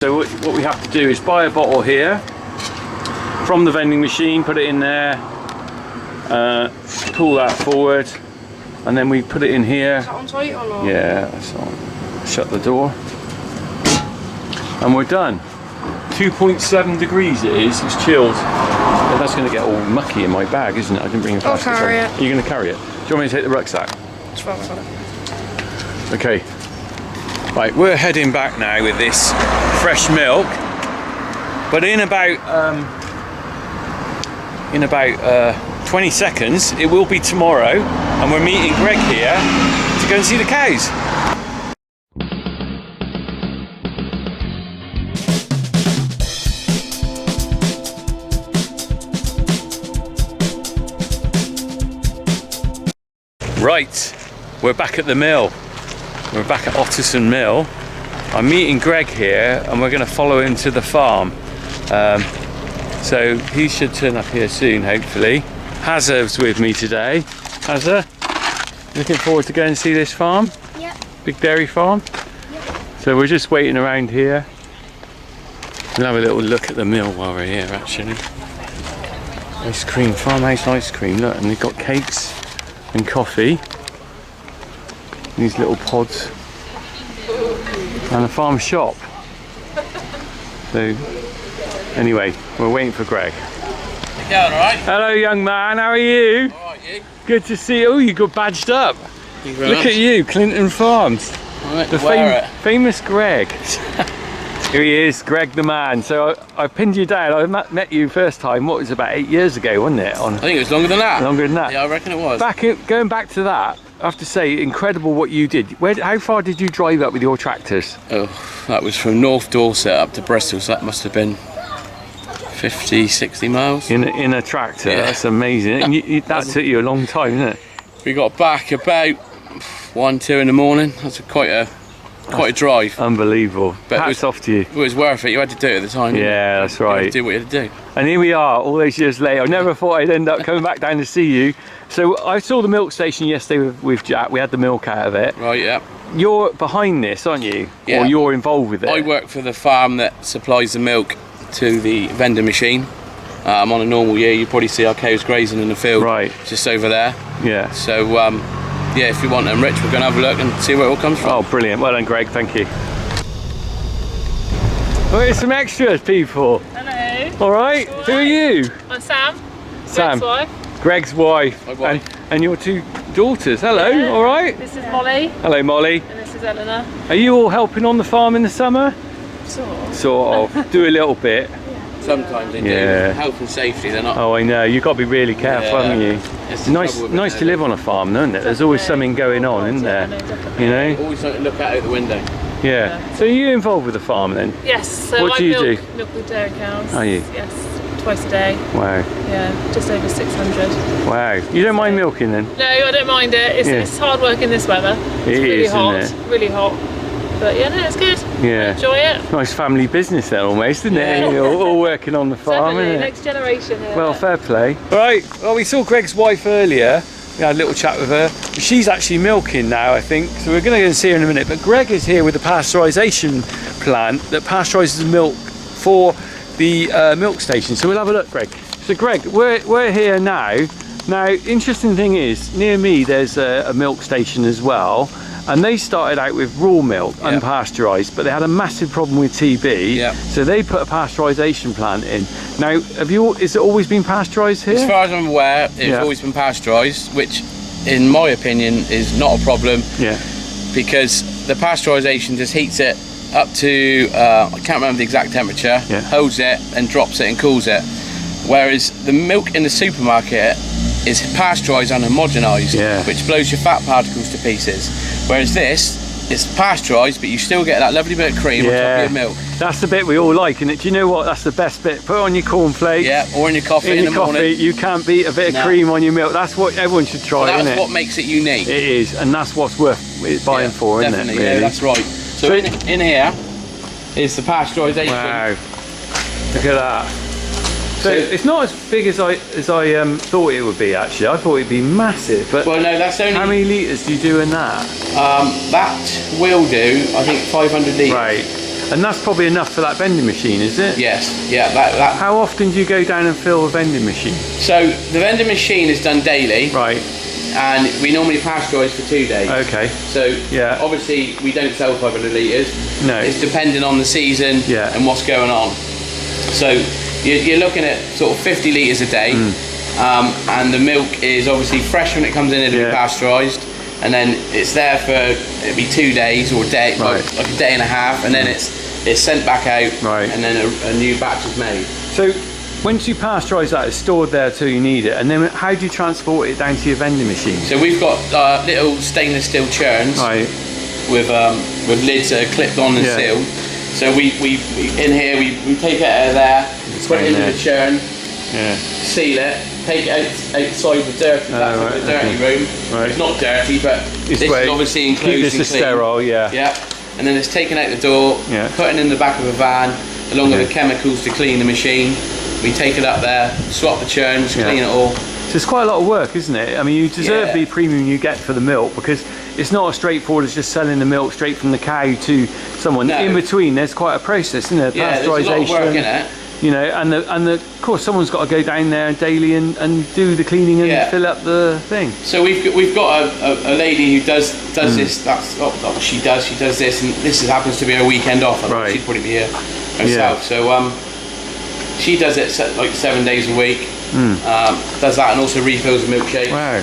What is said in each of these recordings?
So what we have to do is buy a bottle here from the vending machine, put it in there, pull that forward, and then we put it in here. Is that on tight or not? Yeah, that's on. Shut the door, and we're done. 2.7 degrees it is, it's chilled. But that's going to get all mucky in my bag, isn't it? I didn't bring a plastic. I'll carry it. Are you going to carry it? Do you want me to take the rucksack? It's fine, Okay. Right, we're heading back now with this fresh milk, but in about 20 seconds it will be tomorrow, and we're meeting Greg here to go and see the cows. Right, we're back at the mill. We're back at Otterton Mill. I'm meeting Greg here and we're going to follow him to the farm. So he should turn up here soon, hopefully. Hazza's with me today. Hazza, looking forward to going and see this farm? Yep. Big dairy farm? Yep. So we're just waiting around here. We'll have a little look at the mill while we're here, actually. Ice cream, farmhouse ice cream, look, and they've got cakes and coffee. These little pods, and a farm shop. So anyway, we're waiting for Greg. You going alright? Hello young man, how are you? Alright, you? Good to see you. Oh, you got badged up. Look at you, Clinton Farms. Right, The famous Greg. Here he is, Greg the man. So I pinned you down. I met you first time, what was it, about 8 years ago, wasn't it? I think it was longer than that. Longer than that? Yeah, I reckon it was. Going back to that, I have to say, incredible what you did. How far did you drive up with your tractors? Oh, that was from North Dorset up to Bristol, so that must have been 50, 60 miles. In a tractor, Yeah. That's amazing. And that took you a long time, didn't it? We got back about 1, 2 in the morning. That's quite a drive. Unbelievable. But Hats off to you. It was worth it. You had to do it at the time. Yeah, that's You had right. to do what you had to do. And here we are, all those years later. I never thought I'd end up coming back down to see you. So I saw the milk station yesterday with Jack. We had the milk out of it. Right, yeah. You're behind this, aren't you? Yeah. Or you're involved with it? I work for the farm that supplies the milk to the vending machine. On a normal year, you probably see our cows grazing in the field. Right. Just over there. Yeah. So, yeah, if you want them rich, we're going to have a look and see where it all comes from. Oh, brilliant. Well done, Greg. Thank you. Oh, here's some extras, people. Hello. All right. Who are you? I'm Sam. Sam. Greg's wife. Greg's wife. My wife. And your two daughters. Hello. Yeah. All right. This is Molly Hello, Molly. and this is Eleanor. Are you all helping on the farm in the summer? Sort of. Do a little bit. Sometimes they Yeah. do. Health and safety, they're not. Oh, I know. You've got to be really careful, Yeah. haven't you? It's It's the nice, trouble with nice it, to live on a farm, isn't it? There's always something going on, isn't there? Yeah, no, definitely. You know? Always something to look out the window. Yeah. So are you involved with the farm then? Yes, so What I do you milk, do? milk the dairy cows. Are you? Yes, twice a day. Wow. Yeah, just over 600. Wow. You don't mind milking then? No, I don't mind it. It's, Yeah. it's hard work in this weather. It's It really is, hot. isn't Really hot. But yeah, no, it's good. Yeah. Enjoy it. Nice family business then almost, isn't it? Yeah. You're all working on the farm, Definitely, isn't it? next generation here. Well, fair play. Right, well, we saw Greg's wife earlier. We had a little chat with her. She's actually milking now, I think, so we're going to go and see her in a minute. But Greg is here with the pasteurisation plant that pasteurises milk for the milk station. So we'll have a look, Greg. So Greg, we're here now. Now, interesting thing is, near me there's a milk station as well. And they started out with raw milk, Yep. unpasteurised, but they had a massive problem with TB. Yep. So they put a pasteurisation plant in. Now, is it always been pasteurised here? As far as I'm aware, it's Yeah. always been pasteurised, which, in my opinion, is not a problem Yeah. because the pasteurisation just heats it up to, I can't remember the exact temperature, Yeah. holds it and drops it and cools it. Whereas the milk in the supermarket is pasteurised and homogenised, Yeah. which blows your fat particles to pieces. Whereas this is pasteurised, but you still get that lovely bit of cream on top of your milk. That's the bit we all like, and do you know what? That's the best bit. Put it on your cornflakes. Yeah, or in your coffee In in your the coffee, morning. you can't beat a bit of No. cream on your milk. That's what everyone should try, That's isn't it? what makes it unique. It is, and that's what's worth buying Yeah, for, isn't it? definitely, Really? yeah, that's right. So in here is the pasteurisation. Wow! Look at that. So it's not as big as I thought it would be. Actually, I thought it'd be massive. But Well, no, that's only how many litres do you do in that? that will do. I think 500 litres. Right. And that's probably enough for that vending machine, is it? Yes, yeah. That. How often do you go down and fill a vending machine? So the vending machine is done daily. Right. And we normally pasteurise for 2 days. Okay. So yeah. Obviously we don't sell 500 litres. No. It's depending on the season yeah. and what's going on. So you're looking at sort of 50 litres a day. And the milk is obviously fresh when it comes in, it'll be pasteurised. And then it's there for, it'll be 2 days or a day, like a day and a half. And then it's sent back out. Right. And then a new batch is made. So once you pasteurise that, it's stored there till you need it, and then how do you transport it down to your vending machine? So we've got little stainless steel churns with lids that are clipped on and sealed. So we in here we take it out of there, put it into the churn, seal it, take it outside the dirty, the dirty room. Right. It's not dirty, but this is obviously enclosed keep this and is clean. sterile, Yeah, and then it's taken out the door, put it in the back of a van, along with the chemicals to clean the machine. We take it up there, swap the churns, clean it all. So it's quite a lot of work, isn't it? I mean, you deserve the premium you get for the milk, because it's not as straightforward as just selling the milk straight from the cow to someone. No. In between, there's quite a process, isn't there? Yeah, there's a lot of work in it. You know, and of course, someone's got to go down there daily and do the cleaning and fill up the thing. So we've got a lady who does this. That's what she does. She does this, and this happens to be her weekend off. She'd probably be here herself. So she does it like 7 days a week. Does that and also refills the milkshake. Wow.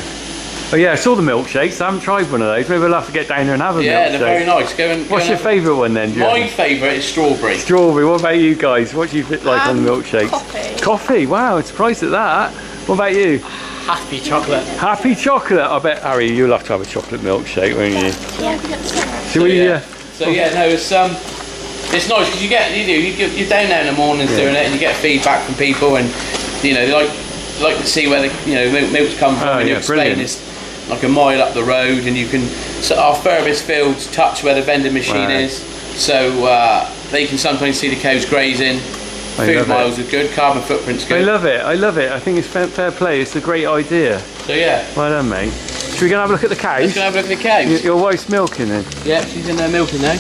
Oh yeah, I saw the milkshakes. I haven't tried one of those. Maybe we'll have to get down there and have a milkshake. Yeah, they're very nice. What's your favourite one then? My favourite is strawberry. Strawberry. What about you guys? What do you like on the milkshakes? Coffee. Coffee. Wow, I'm surprised at that. What about you? Happy chocolate. Happy chocolate. I bet Harry, you'll have to have a chocolate milkshake, won't you? Yeah, we got some. So it's nice because you're down there in the mornings doing it, and you get feedback from people, and they like to see where the milk's come from, and you explain it's like a mile up the road, and you can our furthest fields touch where the vending machine is, so they can sometimes see the cows grazing. Food miles are good, carbon footprint's good. I love it. I think it's fair play. It's a great idea. So yeah. Well done, mate. Should we go and have a look at the cows? Let's go and have a look at the cows. Your wife's milking then? Yeah, she's in there milking now.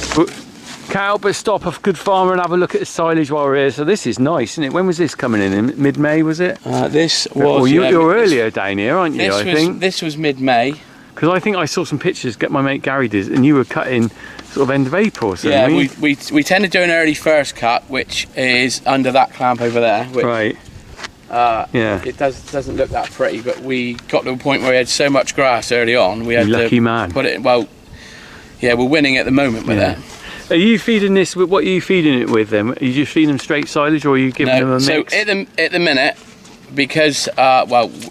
Can't but stop a good farmer and have a look at the silage while we're here. So this is nice, isn't it? When was this coming in? Mid-May, was it? This was... Well, you're earlier down here, aren't you, I think? This was mid-May. Because I think I saw some pictures, my mate Gary did, and you were cutting sort of end of April or something. Yeah, we tend to do an early first cut, which is under that clamp over there. Which, right. It doesn't look that pretty, but we got to a point where we had so much grass early on, we had lucky man. Put it... Well, yeah, we're winning at the moment with that. Are you feeding this with, what are you feeding it with then? Are you just feeding them straight silage, or are you giving them a mix? So at the minute, because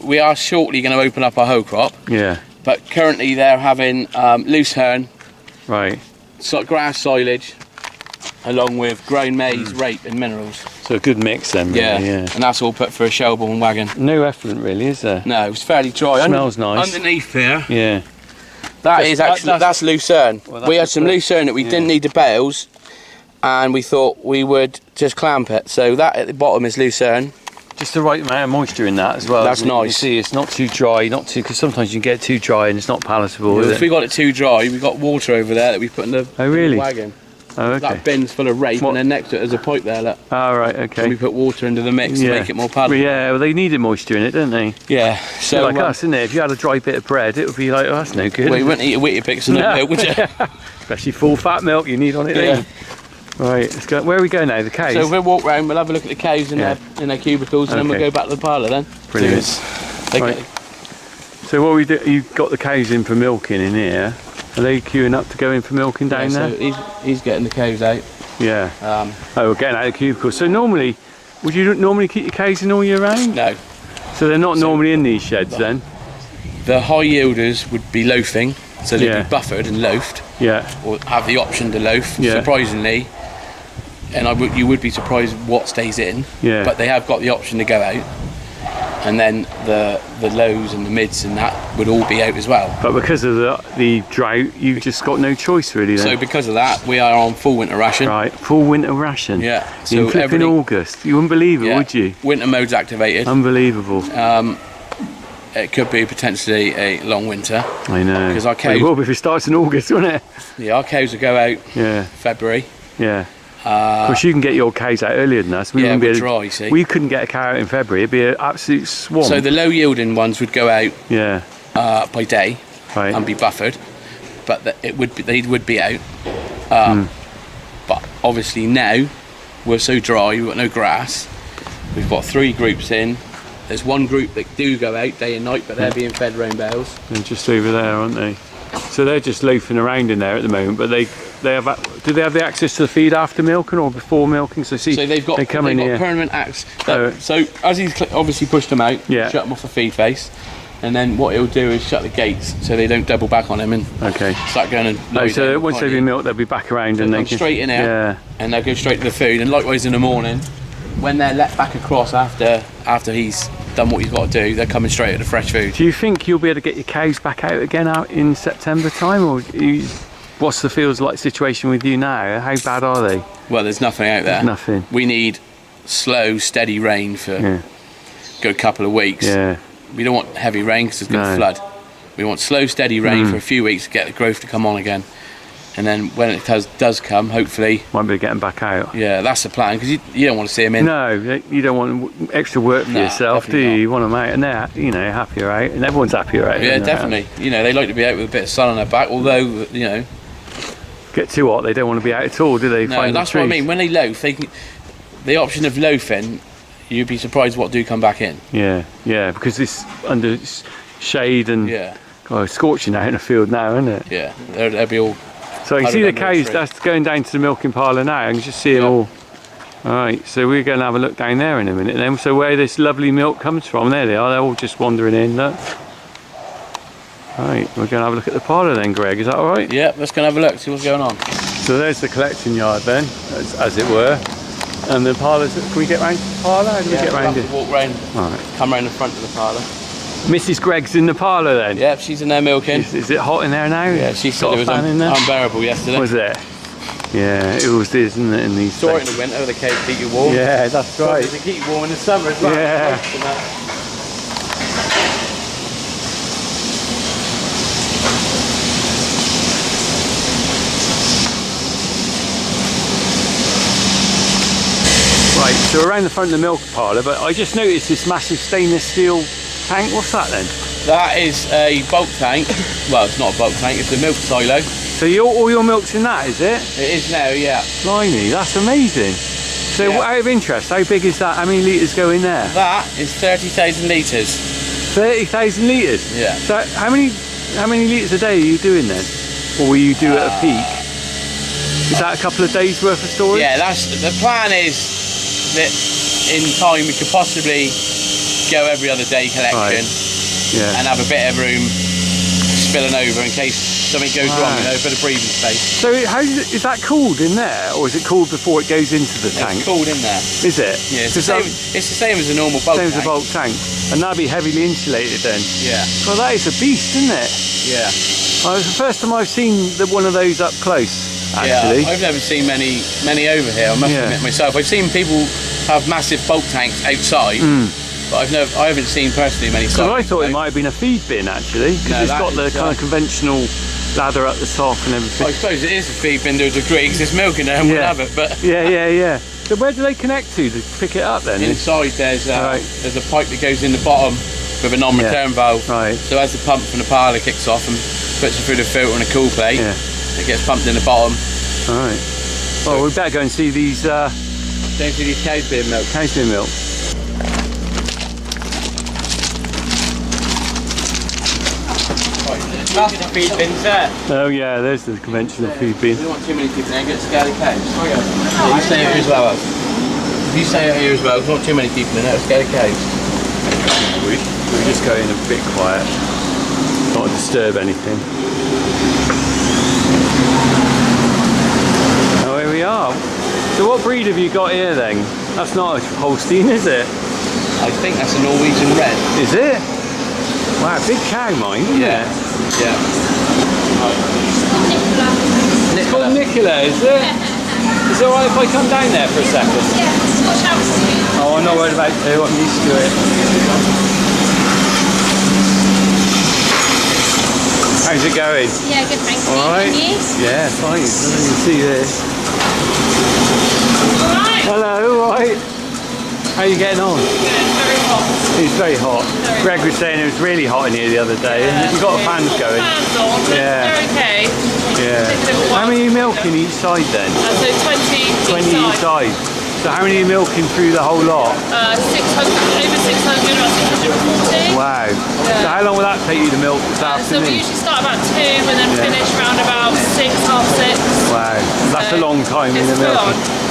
we are shortly going to open up our hoe crop. Yeah. But currently they're having loose hern, right? So grass silage, along with grown maize, rape, and minerals. So a good mix then, really, yeah. And that's all put for a Shelbourne wagon. No effluent really, is there? No, it's fairly dry. Smells nice. Underneath here. Yeah. That's lucerne. Well, we had some lucerne that we didn't need the bales, and we thought we would just clamp it. So that at the bottom is lucerne. Just the right amount of moisture in that as well. That's nice. You see, it's not too dry, because sometimes you can get too dry and it's not palatable. If we got it too dry, we got water over there that we put in the, in the wagon. Oh, okay. That bin's full of rape, and then next to it there's a pipe there. Look. Oh, right, okay. So we put water into the mix to make it more palatable. Yeah, well, they needed moisture in it, don't they? Yeah. So like us, isn't it? If you had a dry bit of bread, it would be like, oh, that's no good. Well, you wouldn't eat a Weetabix and milk, would you? Especially full fat milk you need on it. Yeah. Right, let's go. Where are we going now? The cows? So we'll walk round, we'll have a look at the cows in their cubicles, and then we'll go back to the parlour then. Brilliant. Right. So what we do? You've got the cows in for milking in here. Are they queuing up to go in for milking down there? So he's getting the cows out. Yeah. We're getting out of the cubicle. So normally, would you normally keep your cows in all year round? No. So they're not normally in these sheds then? The high yielders would be loafing, so they'd be buffered and loafed. Yeah. Or have the option to loaf. Yeah. Surprisingly, and you would be surprised what stays in. Yeah. But they have got the option to go out, and then the lows and the mids and that would all be out as well. But because of the drought, you've just got no choice really then. So because of that, we are on full winter ration. Right, full winter ration. Yeah. So in August, you wouldn't believe it, would you? Winter mode's activated. Unbelievable. It could be potentially a long winter. I know. Because our cows. Well, if it starts in August, won't it? Yeah, our cows will go out. Yeah. February. Yeah. Of course, you can get your cows out earlier than us. Yeah, we're dry, you see. We couldn't get a cow out in February. It'd be an absolute swamp. So the low yielding ones would go out by day and be buffered, but they would be out. But obviously now we're so dry, we've got no grass. We've got 3 groups in. There's one group that do go out day and night, but they're being fed round bales. They're just over there, aren't they? So they're just loafing around in there at the moment, but they have. Do they have the access to the feed after milking or before milking? So they've got permanent access. So as he's obviously pushed them out, shut them off the feed face, and then what he'll do is shut the gates so they don't double back on him and start going and. So once they've been milked, they'll be back around and they come straight in here, and they'll go straight to the food. And likewise in the morning, when they're let back across after he's done what he's got to do, they're coming straight at the fresh food. Do you think you'll be able to get your cows back out again out in September time, or what's the feels like situation with you now? How bad are they? Well, there's nothing out there. Nothing. We need slow, steady rain for a good couple of weeks. Yeah. We don't want heavy rain because it's going to flood. We want slow, steady rain for a few weeks to get the growth to come on again. And then when it does come, hopefully... Won't be getting back out. Yeah, that's the plan, because you don't want to see them in. No, you don't want extra work for yourself, do you? You want them out, and they're, happier out, and everyone's happier out. Yeah, definitely. They like to be out with a bit of sun on their back, although, Get too hot, they don't want to be out at all, do they? No, that's what I mean. When they loaf, the option of loafing, you'd be surprised what do come back in. Yeah, because this under shade and... God, it's scorching out in the field now, isn't it? Yeah, they'll be all... So you can see the cows that's going down to the milking parlour now. I can just see them all. Alright, so we're going to have a look down there in a minute then. So where this lovely milk comes from, there they are, they're all just wandering in, look. Alright, we're going to have a look at the parlour then, Greg, is that alright? Yeah, let's go and have a look, see what's going on. So there's the collection yard then, as it were. And the parlour's, can we get round to the parlour? How do we get round it? Walk round, come round the front of the parlour. Mrs. Gregg's in the parlour then? Yep, she's in there milking. Is it hot in there now? Yeah, she said it was unbearable yesterday. Was it? Yeah, it always is, isn't it, in these Saw it in the winter, the cake keep you warm. Yeah, that's right. They keep you warm in the summer as well. Yeah. Right, so around the front of the milk parlour, but I just noticed this massive stainless steel tank. What's that then? That is a bulk tank. Well, it's not a bulk tank, it's a milk silo. So all your milk's in that, is it? It is now, yeah. Blimey, that's amazing. So out of interest, how big is that? How many litres go in there? That is 30,000 litres. 30,000 litres? Yeah. So how many litres a day are you doing then? Or will you do at a peak? Is that a couple of days worth of storage? Yeah, the plan is that in time we could possibly go every other day collection and have a bit of room spilling over in case something goes wrong, a bit of breathing space. So is that cooled in there, or is it cooled before it goes into the tank? It's cooled in there. Is it? Yeah, it's the same as a normal bulk tank. Same as a bulk tank. And that'd be heavily insulated then? Yeah. Well, that is a beast, isn't it? Yeah. Well, it's the first time I've seen one of those up close. Actually. Yeah, I've never seen many over here, I must admit myself. I've seen people have massive bulk tanks outside, but I haven't seen personally many. So I thought it might have been a feed bin actually, because it's got the kind of conventional ladder at the top and everything. I suppose it is a feed bin to a degree, because it's milk in there and we'll have it. But yeah. So where do they connect to pick it up then? Inside there's a pipe that goes in the bottom with a non-return valve. Right. So as the pump from the parlour kicks off and puts it through the filter and a cool plate, it gets pumped in the bottom. Alright. Well, we better go and see these. Don't see these cows being milked. Cows being milked. That's the feed bins there. Oh yeah, there's the conventional feed bin. You don't want too many people in there, get scared of cows. You stay out here as well, Alf. If you stay out here as well, there's not too many people in there, scared of cows. We just go in a bit quiet, not disturb anything. Oh, here we are. So what breed have you got here then? That's not a Holstein, is it? I think that's a Norwegian red. Is it? Wow, big cow, mine, isn't it? Yeah. It's called Nicola, is it? Is it alright if I come down there for a second? Yeah, watch out for you. Oh, I'm not worried about you, I'm used to it. How's it going? Yeah, good, thanks. Alright? You? Yeah, fine. You can see this. Hello, all right. How are you getting on? Very hot. It's very hot. Greg was saying it was really hot in here the other day, and you've got fans going. Fans on, yeah. They're okay. Yeah. How many are you milking each side then? So 20 each side. So how many are you milking through the whole lot? 600, over 600, about 640. Wow. Yeah. So how long will that take you to milk this So afternoon? we usually start about 2 and then finish around about 6, half 6. Wow. That's a long time in the milk.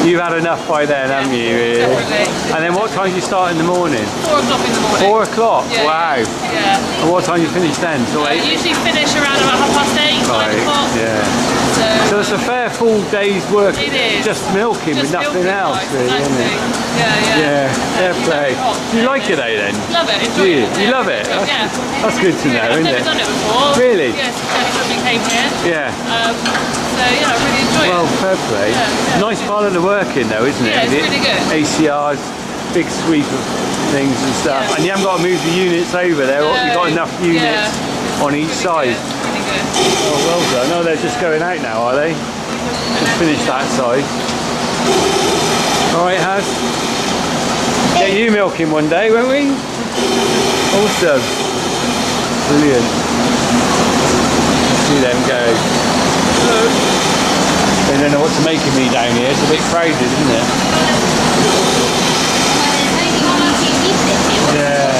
You've had enough by then, haven't you? Really? Definitely. And then what time do you start in the morning? 4 o'clock in the morning. 4 o'clock? Yeah, wow. Yeah. And what time do you finish then? So Usually finish around about 8:30, 9 o'clock. Yeah. So it's a fair full day's work. It is. Just milking with nothing else, really, isn't it? Yeah. Fair play. Do you like it, then? Love it. Do you? Enjoy it. You love it? Yeah. That's good to know, I've isn't never it? done it before. Really? Yes, when we came here. Yeah. So yeah, I really enjoy Well, it. fair play. Yeah. Nice part of the work in though, isn't it? Yeah, it's really good. ACRs, big sweep of things and stuff. Yeah. And you haven't got to move the units over there. You've got enough units on each side. Really good. Oh, well done. Oh, they're just going out now, are they? Just finish that side. Alright, Haz. Get you milking one day, won't we? Awesome. Brilliant. See them go. They don't know what to make of me down here. It's a bit crowded, isn't it? Yeah.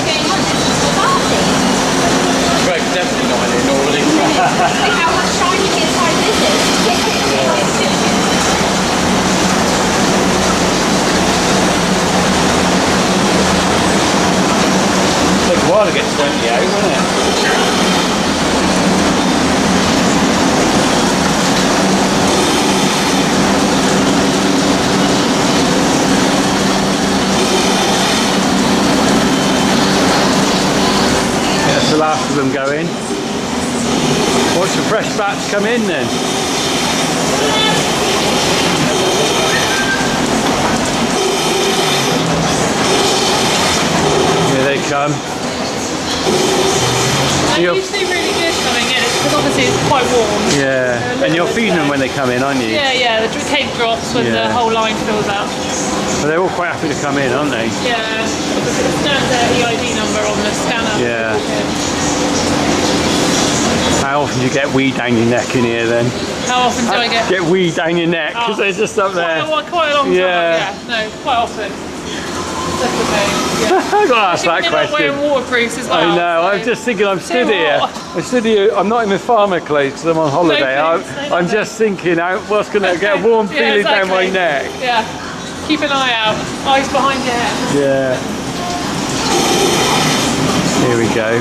Greg's definitely not in normally. How much time you get inside this? Take a while to get 20 out, won't it? That's the last of them going. Watch the fresh batch come in then. Here they come. They're usually really good coming in because obviously it's quite warm. Yeah, and you're feeding them when they come in, aren't you? Yeah, the cake drops when the whole line fills up. But they're all quite happy to come in, aren't they? Yeah, because it stands their EID number on the scanner. Yeah. How often do you get weed down your neck in here then? How often do I get? Weed down your neck because they're just up there. Quite a long time. Yeah. No, quite often. Yeah. I've got to ask that They're question. not wearing waterproofs as well. I know, so. I'm just thinking, I'm stood Too here. hot. I'm stood here, I'm not in my farmer clothes because I'm on holiday. No, please, I'm just thinking, what's going to get a warm feeling down my neck? Yeah, keep an eye out. Eyes behind your head. Yeah. Here we go.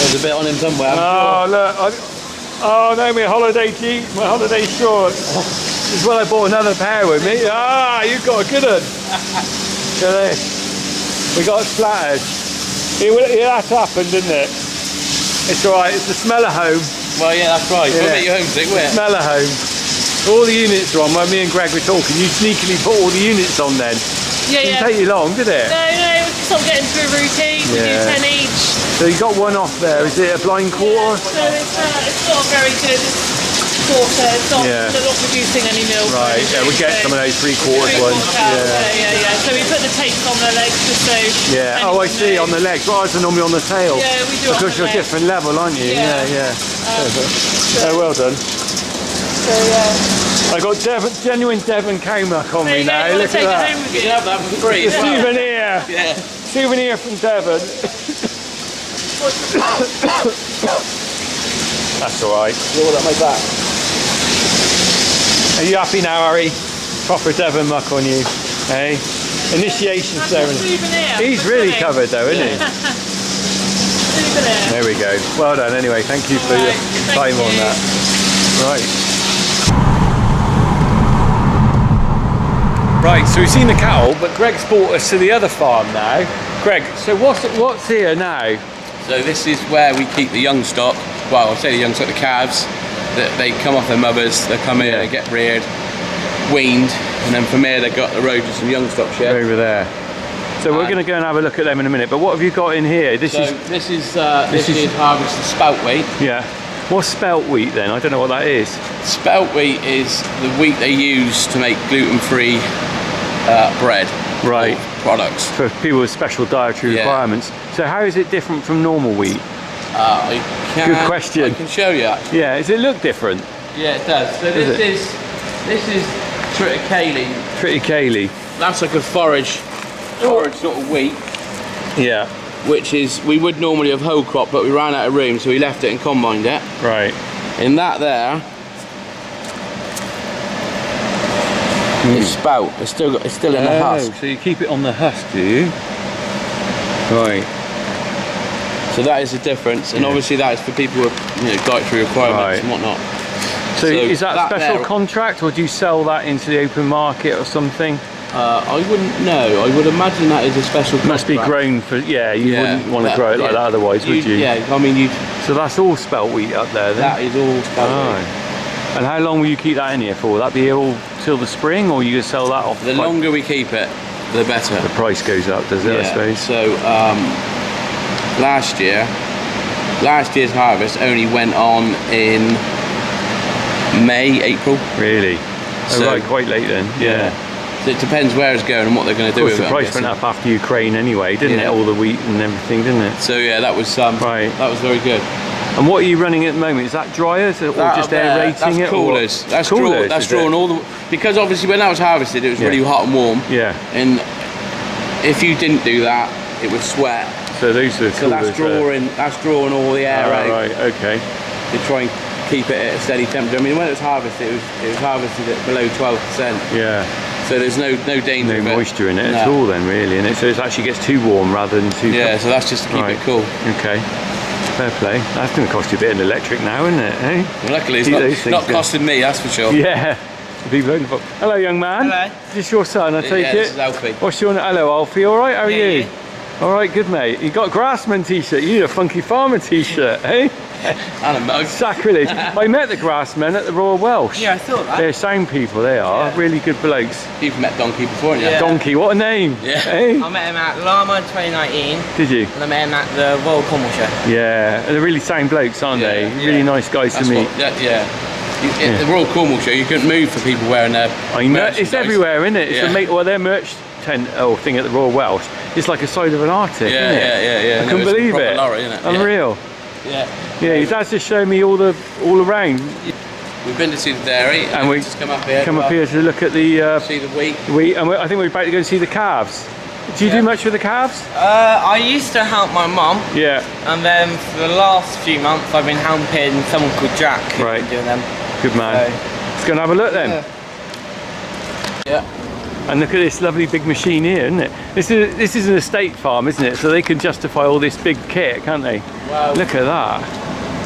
There's a bit on him somewhere. Oh, look. Oh, no, my holiday jeans, my holiday shorts. This is when I bought another pair with me. Ah, you've got a good one. Look at this. We got splattered. That happened, didn't it? It's alright, it's the smell of home. Well, yeah, that's right. We'll make you homesick, will it? Smell of home. All the units are on. When me and Greg were talking, you sneakily put all the units on then. Yeah, Didn't take you long, did it? No, we just sort of get into a routine. We do 10 each. So you got one off there. Is it a blind quarter? So it's not a very good quarter. It's not, they're not producing any milk. Right, yeah, we get some of those three-quartered ones. Yeah. So we put the tapes on their legs just so... Yeah, oh I see, on the legs. Well, ours are normally on the tail. Yeah, we do it because you're a different level, aren't you? Yeah. Oh, well done. So yeah. I got genuine Devon cow muck on me now. Look at that. You can have that for free. The souvenir. Yeah. Souvenir from Devon. That's alright. Roll up my back. Are you happy now, Harry? Proper Devon muck on you. Hey? Initiation ceremony. He's really covered though, isn't he? There we go. Well done anyway. Thank you for your time on that. Right. Right, so we've seen the cattle, but Greg's brought us to the other farm now. Greg, so what's here now? So this is where we keep the young stock. Well, I'll say the young stock, the calves. That they come off their mothers, they come here, they get reared, weaned, and then from here they got the road to some young stock shed. Over there. So we're going to go and have a look at them in a minute. But what have you got in here? This is harvested spelt wheat. Yeah. What's spelt wheat then? I don't know what that is. Spelt wheat is the wheat they use to make gluten-free bread. Right. Products. For people with special dietary requirements. So how is it different from normal wheat? Good question. I can show you. Actually. Yeah. Does it look different? Yeah, it does. So this is triticale. Triticale. That's like a forage sort of wheat. Yeah. Which is, we would normally have whole crop, but we ran out of room, so we left it and combined it. Right. In that there, it's spout. It's still in the husk. So you keep it on the husk, do you? Right. So that is the difference, and obviously that is for people with dietary requirements and whatnot. So is that a special contract, or do you sell that into the open market or something? I wouldn't know. I would imagine that is a special contract. Must be grown for, you wouldn't want to grow it like that otherwise, would you? Yeah, I mean So that's all spelt wheat up there then? That is all spelt wheat. And how long will you keep that in here for? Will that be here all till the spring, or you can sell that off? The longer we keep it, the better. The price goes up, does it, I suppose? So last year's harvest only went on in May, April. Really? So, right, quite late then. Yeah. So it depends where it's going and what they're going to do with it. The price went up after Ukraine anyway, didn't it? All the wheat and everything, didn't it? So yeah, that was that was very good. And what are you running at the moment? Is that dryers or just aerating it? Coolers. That's coolers. That's drawing all the, because obviously when that was harvested, it was really hot and warm. Yeah. And if you didn't do that, it would sweat. So those are the coolers. So that's drawing all the air out. Right. Okay. To try and keep it at a steady temperature. I mean, when it was harvested, it was harvested at below 12%. Yeah. So there's no danger of moisture in it at all then, really, and so it actually gets too warm rather than too cold. So that's just to keep it cool. Okay, fair play. That's going to cost you a bit in electric now, isn't it? Eh? Well, luckily it's not costing me, that's for sure. Yeah. Hello, young man. Hello. Is this your son, I take it? Yeah, this is Alfie. What's your name? Hello, Alfie. All right, how are you? All right, good, mate. You got a Grassman t-shirt. You need a Funky Farmer t-shirt, eh? And a mug. Sacrilege. I met the Grassmen at the Royal Welsh. Yeah, I thought that. They're sound people, they are. Yeah. Really good blokes. You've met Donkey before, haven't you? Yeah. Donkey, what a name. Yeah. Eh? I met him at Lama in 2019. Did you? And I met him at the Royal Cornwall Show. Yeah, and they're really sound blokes, aren't they? Really nice guys to meet. At the Royal Cornwall Show, you couldn't move for people wearing their it's everywhere, isn't it? It's their merch tent thing at the Royal Welsh. It's like a side of an Arctic, isn't it? Yeah. I couldn't believe it. Lorry, isn't it. Unreal. Yeah. Yeah, your dad's just showing me all around. We've been to see the dairy, and we just come up here. Come up here to look at the see the wheat. And I think we're about to go and see the calves. Do you do much with the calves? I used to help my mum. Yeah. And then for the last few months, I've been helping someone called Jack. Right. Doing them. Good man. So, let's go and have a look then. Yeah. And look at this lovely big machine here, isn't it? This is an estate farm, isn't it? So they can justify all this big kit, can't they? Wow. Look at that.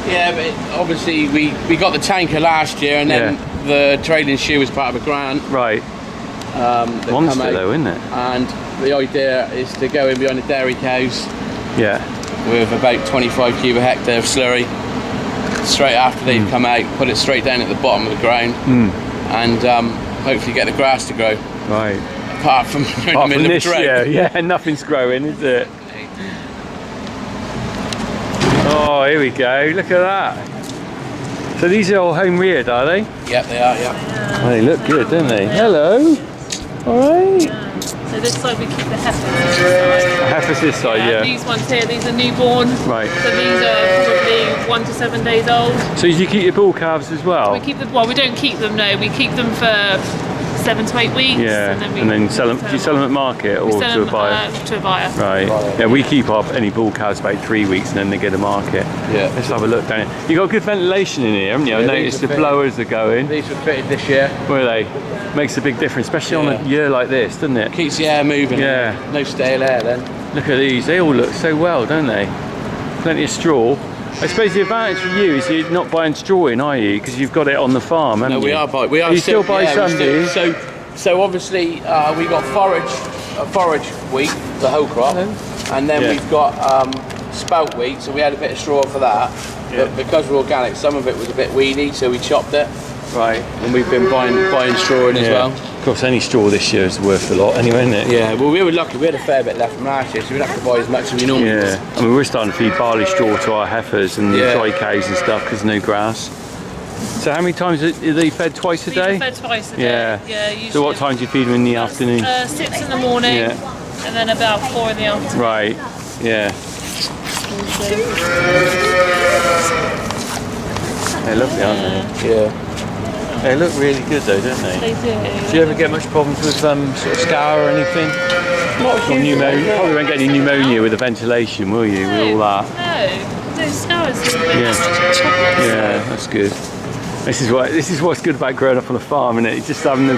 Yeah, but obviously we got the tanker last year, and then the trailing shoe was part of a grant. Right. Monster though, isn't it? And the idea is to go in behind the dairy cows. Yeah. With about 25 cubic hectare of slurry. Straight after they've come out, put it straight down at the bottom of the ground, and hopefully get the grass to grow. Right. Apart from in the middle of a drought. Yeah, nothing's growing, is it? Oh, here we go. Look at that. So these are all home reared, are they? Yep, they are. Yeah. Oh, they look good, don't they? Hello. All right. So this side we keep the heifers. Heifers this side, yeah. These ones here, these are newborn. Right. So these are probably 1 to 7 days old. So do you keep your bull calves as well? We keep them. Well, we don't keep them. No, we keep them for 7 to 8 weeks. Yeah. And then sell them. Do you sell them at market or to a buyer? To a buyer. Right. Yeah, we keep any bull cows about 3 weeks and then they go to market. Yeah. Let's have a look down here. You got good ventilation in here, haven't you? I noticed the blowers are going. These were fitted this year. Were they? Makes a big difference, especially on a year like this, doesn't it? Keeps the air moving. Yeah. No stale air then. Look at these. They all look so well, don't they? Plenty of straw. I suppose the advantage for you is you're not buying straw in, are you? Because you've got it on the farm, haven't you? No, we are. You still buy some, do you? So So obviously we got forage wheat, the whole crop, and then we've got spout wheat. So we had a bit of straw for that. Yeah. But because we're organic, some of it was a bit weedy, so we chopped it. Right. And we've been buying straw in as well. Of course, any straw this year is worth a lot anyway, isn't it? Yeah, well, we were lucky. We had a fair bit left from last year, so we didn't have to buy as much as we normally do. I mean, we're starting to feed barley straw to our heifers and dry cows and stuff because no grass. So how many times are they fed? Twice a day? Fed twice a day. Yeah. Usually. So what time do you feed them in the afternoon? 6 in the morning, and then about 4 in the afternoon. Right. Yeah. They're lovely, aren't they? Yeah. They look really good though, don't they? They do. Do you ever get much problems with sort of scour or anything? Not huge. Pneumonia. Probably won't get any pneumonia with the ventilation, will you? With all that. No scours. Yeah, that's good. This is what's good about growing up on a farm, isn't it? Just having the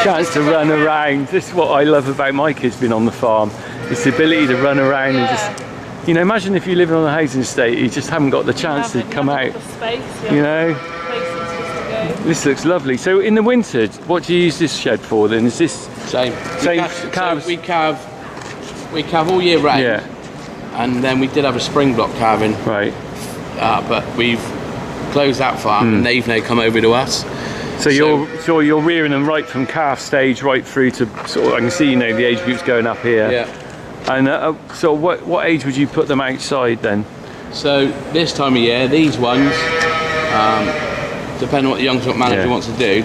chance to run around. This is what I love about my kids being on the farm. It's the ability to run around and just, you know, imagine if you're living on a housing estate, you just haven't got the chance to come out. You know? This looks lovely. So in the winter, what do you use this shed for then? Is this same So we calve all year round. Yeah. And then we did have a spring block calving. Right. But we've closed that farm and they've now come over to us. So you're rearing them right from calf stage right through to sort of, I can see, you know, the age groups going up here. Yeah. And so what age would you put them outside then? So this time of year, these ones, depending on what the young stock manager wants to do,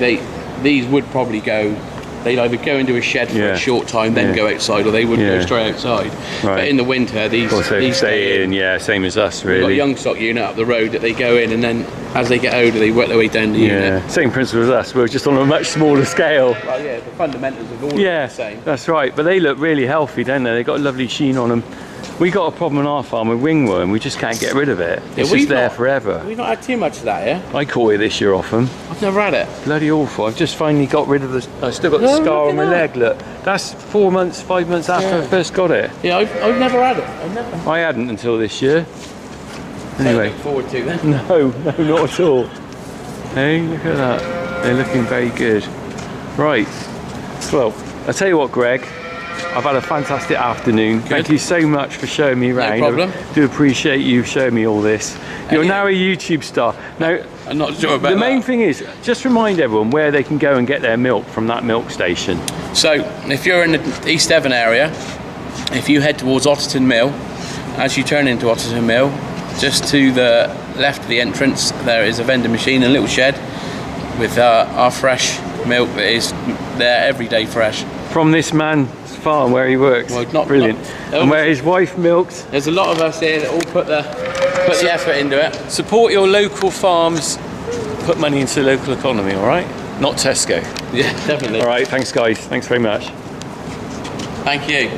these would probably go. They'd either go into a shed for a short time, then go outside, or they would go straight outside. Right. But in the winter, these stay in. Same as us, really. We've got a young stock unit up the road that they go in, and then as they get older, they work their way down the unit. Same principle as us. We're just on a much smaller scale. Well, yeah, the fundamentals of all the same. That's right. But they look really healthy, don't they? They've got a lovely sheen on them. We got a problem on our farm with ringworm. We just can't get rid of it. It's just there forever. We've not had too much of that, I caught it this year off them. I've never had it. Bloody awful. I've just finally got rid of the... I still got the scar on my leg, look. That's 4 months, 5 months after I first got it. Yeah, I've never had it. I hadn't until this year. Anyway. Look forward to then. No, not at all. Hey, look at that. They're looking very good. Right. Well, I'll tell you what, Greg. I've had a fantastic afternoon. Thank you so much for showing me around. No problem. I do appreciate you showing me all this. You're now a YouTube star. Now, I'm not sure about the main thing is, just remind everyone where they can go and get their milk from that milk station. So, if you're in the East Devon area, if you head towards Otterton Mill, as you turn into Otterton Mill, just to the left of the entrance, there is a vending machine, a little shed with our fresh milk that is there every day fresh. From this man's farm where he works. Well, brilliant. And where his wife milks. There's a lot of us here that all put the effort into it. Support your local farms, put money into the local economy, all right? Not Tesco. Yeah, definitely. All right, thanks guys. Thanks very much. Thank you.